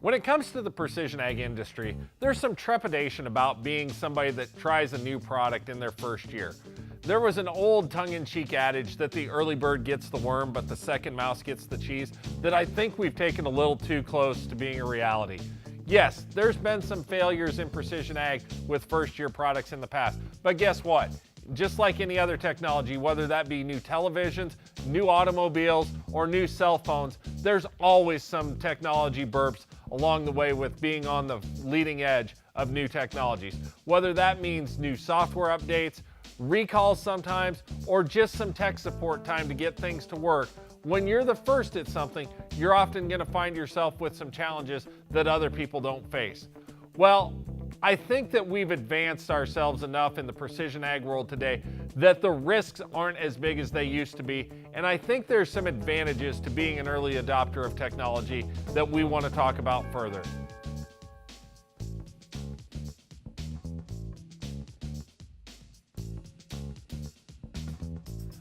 When it comes to the precision ag industry, there's some trepidation about being somebody that tries a new product in their first year. There was an old tongue-in-cheek adage that the early bird gets the worm, but the second mouse gets the cheese, that I think we've taken a little too close to being a reality. Yes, there's been some failures in precision ag with first-year products in the past, but guess what? Just like any other technology, whether that be new televisions, new automobiles, or new cell phones, there's always some technology burps along the way with being on the leading edge of new technologies. Whether that means new software updates, recalls sometimes, or just some tech support time to get things to work. When you're the first at something, you're often going to find yourself with some challenges that other people don't face. Well, I think that we've advanced ourselves enough in the precision ag world today that the risks aren't as big as they used to be, and I think there's some advantages to being an early adopter of technology that we want to talk about further.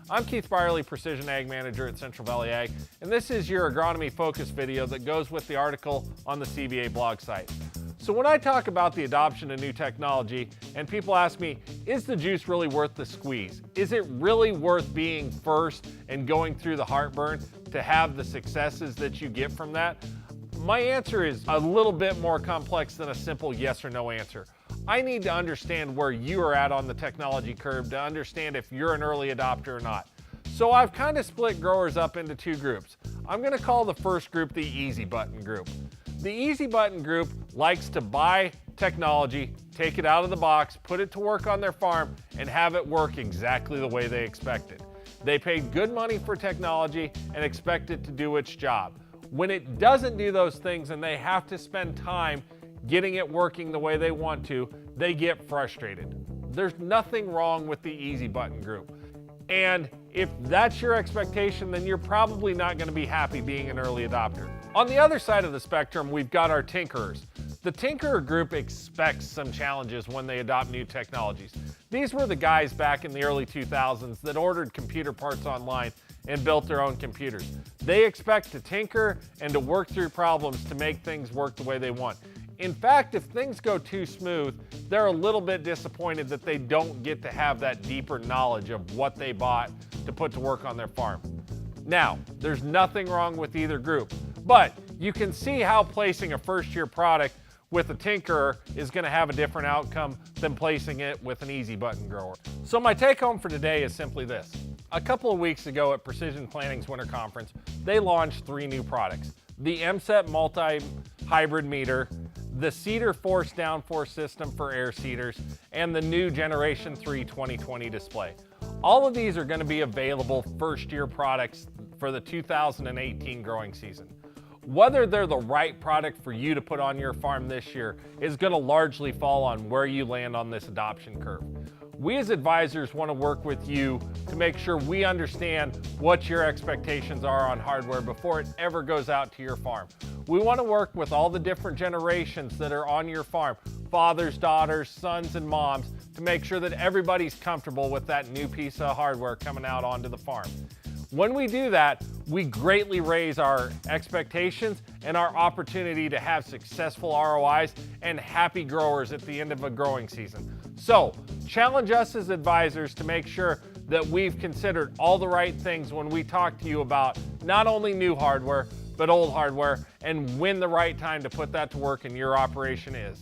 I'm Keith Byerly, Precision Ag Manager at Central Valley Ag, and this is your agronomy focus video that goes with the article on the CVA blog site. So when I talk about the adoption of new technology and people ask me, is the juice really worth the squeeze? Is it really worth being first and going through the heartburn to have the successes that you get from that? My answer is a little bit more complex than a simple yes or no answer. I need to understand where you are at on the technology curve to understand if you're an early adopter or not. So I've kind of split growers up into two groups. I'm going to call the first group the easy button group. The easy button group likes to buy technology, take it out of the box, put it to work on their farm, and have it work exactly the way they expected. They paid good money for technology and expect it to do its job. When it doesn't do those things and they have to spend time getting it working the way they want to, they get frustrated. There's nothing wrong with the easy button group. And if that's your expectation, then you're probably not going to be happy being an early adopter. On the other side of the spectrum, we've got our tinkerers. The tinkerer group expects some challenges when they adopt new technologies. These were the guys back in the early 2000s that ordered computer parts online and built their own computers. They expect to tinker and to work through problems to make things work the way they want. In fact, if things go too smooth, they're a little bit disappointed that they don't get to have that deeper knowledge of what they bought to put to work on their farm. Now, there's nothing wrong with either group, but you can see how placing a first-year product with a tinkerer is going to have a different outcome than placing it with an easy button grower. So my take home for today is simply this. A couple of weeks ago at Precision Planning's Winter Conference, they launched 3 new products. The MSET multi-hybrid meter, the Seeder Force Downforce system for air seeders, and the new Generation 3 2020 display. All of these are going to be available first-year products for the 2018 growing season. Whether they're the right product for you to put on your farm this year is going to largely fall on where you land on this adoption curve. We as advisors want to work with you to make sure we understand what your expectations are on hardware before it ever goes out to your farm. We want to work with all the different generations that are on your farm, fathers, daughters, sons, and moms, to make sure that everybody's comfortable with that new piece of hardware coming out onto the farm. When we do that, we greatly raise our expectations and our opportunity to have successful ROIs and happy growers at the end of a growing season. So, challenge us as advisors to make sure that we've considered all the right things when we talk to you about not only new hardware, but old hardware, and when the right time to put that to work in your operation is.